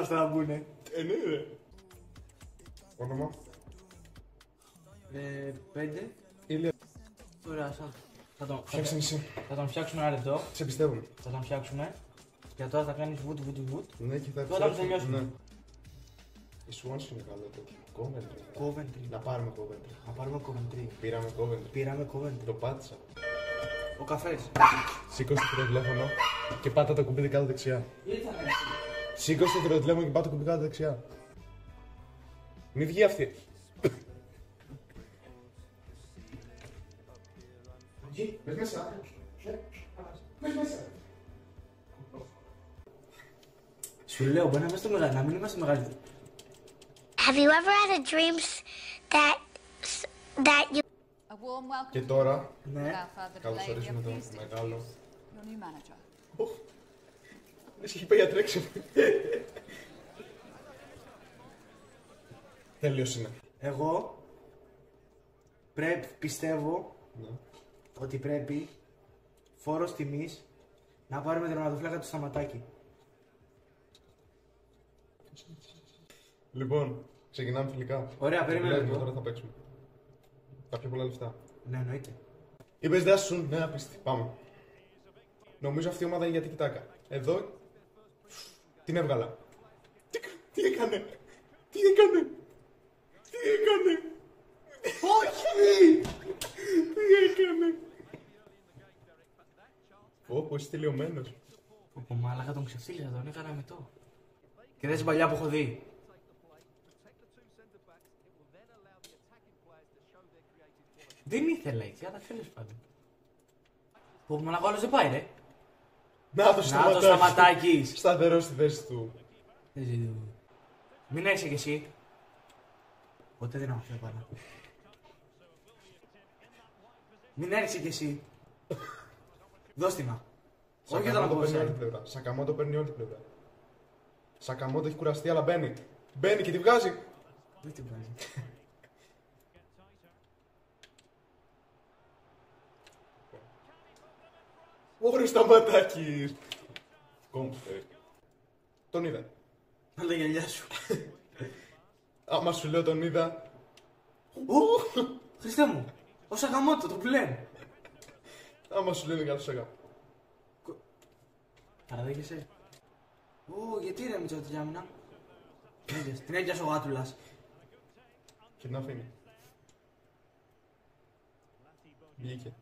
ώστε να μπουνε. Ναι, ρε. Όνομα. 5. Ηλία. Ωραία, Φτιάξε εσύ. θα τον φτιάξουμε ένα λεπτό. Σε πιστεύω. Θα τον φτιάξουμε. Για τώρα θα κάνεις βουτ. Ναι, και θα Τώρα θα τελειώσουμε. Ναι. Η Swans είναι καλό τέτοιο. Coventry. Coventry. Να πάρουμε Coventry. Να πάρουμε Coventry. Πήραμε Coventry. Coventry. Το πάτησα. Ο καφές. Σήκωσε το τηλέφωνο και πάτα το κουμπί κάτω δεξιά. Σήκωσε το τηλέφωνο και πάτα το κουμπί κάτω δεξιά. Μη βγει αυτή. Μπες μέσα. Μπες μέσα. Σου λέω, μπορεί να είμαστε μεγάλοι, να μην είμαστε μεγάλοι. Have you ever had a dreams that you... Και τώρα, Ναι. καλωσορίζουμε τον μεγάλο. Your new manager. Έχει πάει για τρέξιμο. Τέλειος είναι. Εγώ πιστεύω ότι πρέπει φόρος τιμής να πάρουμε τερματοφύλακα του Σταματάκη. Λοιπόν, ξεκινάμε φιλικά. Ωραία, περίμενε Βλέπουμε λίγο. τώρα θα παίξουμε. Τα πιο πολλά λεφτά. Ναι, εννοείται. Είπες δεν σου, ναι, απίστη. Πάμε. Νομίζω αυτή η ομάδα είναι για τiki-taka. Εδώ την έβγαλα. Τι έκανε. Τι έκανε. Τι έκανε. Όχι. Τι έκανε. Πω, είσαι τελειωμένος. Ο μάλακα τον ξεφύλιζα, τον έκανα μετό. Και δες παλιά που έχω δει. Δεν ήθελα έτσι, αλλά τέλος πάντων. Πω, μαλάκα ο άλλος δεν πάει, ρε. Να το Σταματάκης. Σταθερός στη θέση του. Μην έρχεσαι κι εσύ. Ποτέ δεν έχω πάνω. Μην έρχεσαι κι εσύ. Δώσ' να. Όχι όταν Σακαμότο παίρνει όλη απόψε. την πλευρά. Σακαμότο παίρνει όλη την πλευρά. Σακαμότο έχει κουραστεί, αλλά μπαίνει. Μπαίνει και τη βγάζει. Δεν την βγάζει. Ωρε Σταματάκης. Κόμφε. Τον είδα. Να τα γυαλιά σου. Άμα σου λέω τον είδα. Χριστέ μου. Ο Σακαμότο, το πλέον. Άμα σου λέω για το σαγά. Παραδέχεσαι. Γιατί ρε Μητσό, τι άμυνα. Την έπιασε ο Γάτουλας. Και την αφήνει. Βγήκε.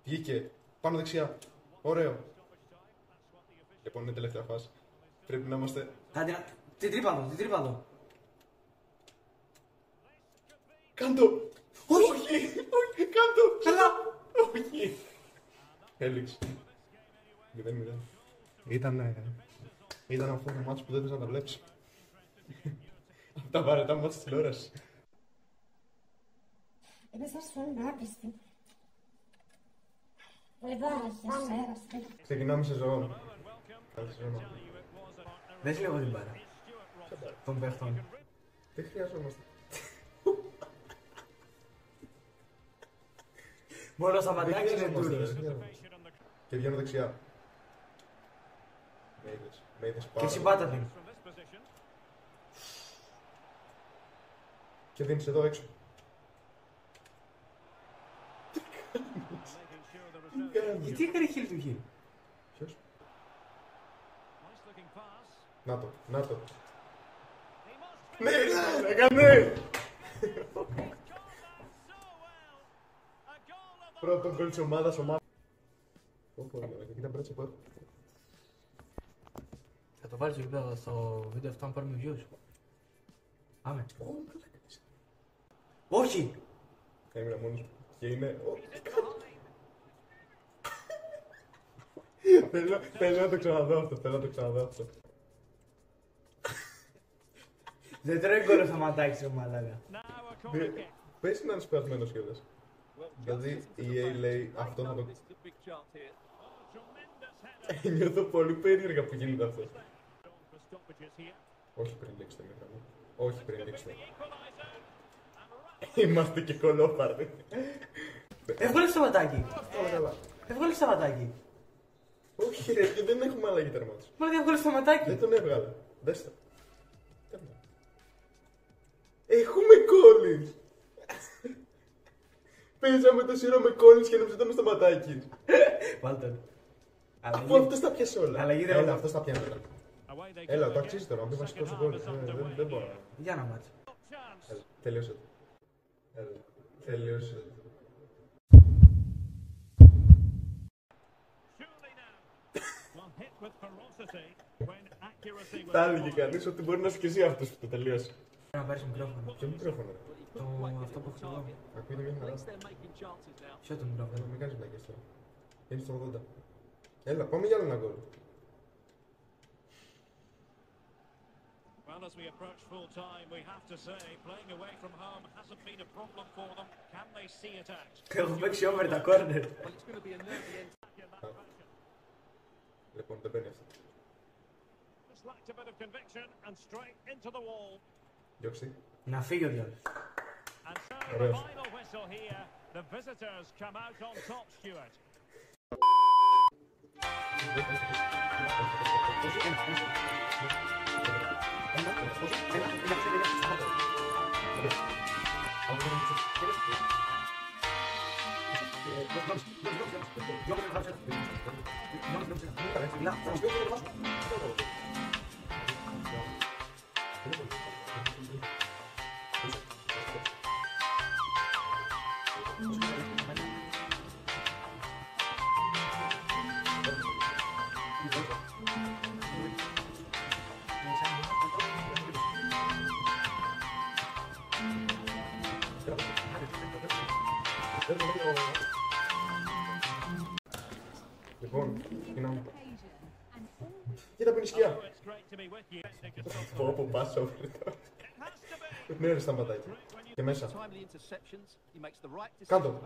Βγήκε. Πάνω δεξιά. Ωραίο. Λοιπόν, είναι τελευταία φάση. Πρέπει να είμαστε. Κάντε να... Την τρύπαδο. Κάντο! Όχι! Κάντο! Καλά. Όχι! Έληξε. 0-0. Ήταν αυτό το μάτσο που δεν θες να τα βλέπεις. Από τα βαρετά μάτς της τηλεόρασης. Είναι σαν σου άπιστη. Πάμε. Ξεκινάμε σεζόν. Καλή σεζόν. Δες λίγο την μπάρα. Των παιχτών. Δεν χρειαζόμαστε. Μόνο Σταματάκης είναι τούρος. Και βγαίνω δεξιά. Με είδες Και πάρα. εσύ πάτα την. Και δίνεις εδώ έξω. Γιατί έκανε χείλη του χείλη. Ποιος? Να το. Ναι, έκανε! Πρώτο γκολ της ομάδας, Όπο, κοίτα μπράτσα που έχω. Θα το βάλεις στο βίντεο αυτό να πάρουμε views. Πάμε. Όχι! Έμεινα μόνος μου. Και είναι... Θέλω να το ξαναδώ αυτό. Δεν τρώει γκολ ο Σταματάκης ο μαλάκα. Πες να είναι σπουδασμένος κιόλας. Δηλαδή η EA λέει αυτό θα το... Νιώθω πολύ περίεργα που γίνεται αυτό. Όχι πριν λήξει το μικρό. Όχι πριν λήξει το. Είμαστε και κολόπαρδοι. Έβγαλε Σταματάκη. Όχι ρε, δεν έχουμε αλλαγή τερμάτων. Μα δεν έβγαλε Σταματάκη. Δεν τον έβγαλε. Δες το. Έχουμε Collins. Παίζαμε το σειρό με Collins και νόμιζα ήταν στο ματάκι. Βάλτε. Αφού αυτός τα πιάσε όλα. Αλλαγή δεν Έλα, είναι. αυτός τα πιάνει όλα. Έλα, το αξίζει τώρα, να μην βασικός ο Collins. Δεν μπορώ. Για ένα μάτσο. Έλα, τελείωσε το. Έλα, τελείωσε το. Τα έλεγε κανείς ότι μπορεί να είσαι και εσύ αυτός που το τελείωσε. Να πάρεις μικρόφωνο. Ποιο μικρόφωνο ρε. Αυτό που έχω εγώ. Ακούγεται μια χαρά. Ποιο το μικρόφωνο. Μην κάνεις πλακές τώρα. Είναι στο 80. Έλα, πάμε για άλλο ένα γκολ. Well, as we approach full time, we have to say, playing away from home hasn't been a problem for them. Can they see it out? Έχω παίξει over τα corner. Λοιπόν, δεν μπαίνει αυτό. Just lacked a bit of conviction and straight into the wall. Διώξτε. Να φύγει ο διάλογος. And so the Ωραίος. final whistle here. The visitors come out on top, Stuart. Λοιπόν, είναι. Κοίτα που είναι η σκιά. Oh, it's great to be with you. Πω πω πάσα over τώρα. Ναι ρε σταματάκι. Και μέσα. Κάντο.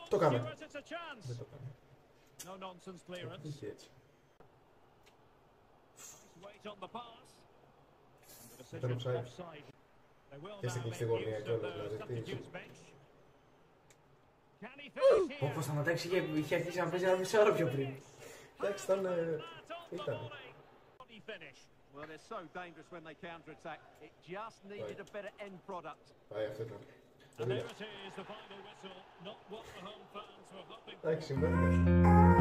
Το κάνε. Stuart, it's a chance. Δεν το κάνει. No nonsense clearance. Είχε έτσι. Wait on the pass. The Ήταν decision offside. offside. They will Και στην now κλειστή make γωνία use of κιόλας, the δηλαδή, τι substitutes bench. Can he finish here? Όπως σταματάξει είχε αρχίσει να παίζει ένα μισό ώρα πιο πριν. Εντάξει, ήταν. Ήταν. Body finish. Well, they're so dangerous when they counter-attack. It just needed a better end product. Πάει αυτό ήταν. And there it is, the final whistle. Not what the home fans were hoping for. Εντάξει, συμβαίνει.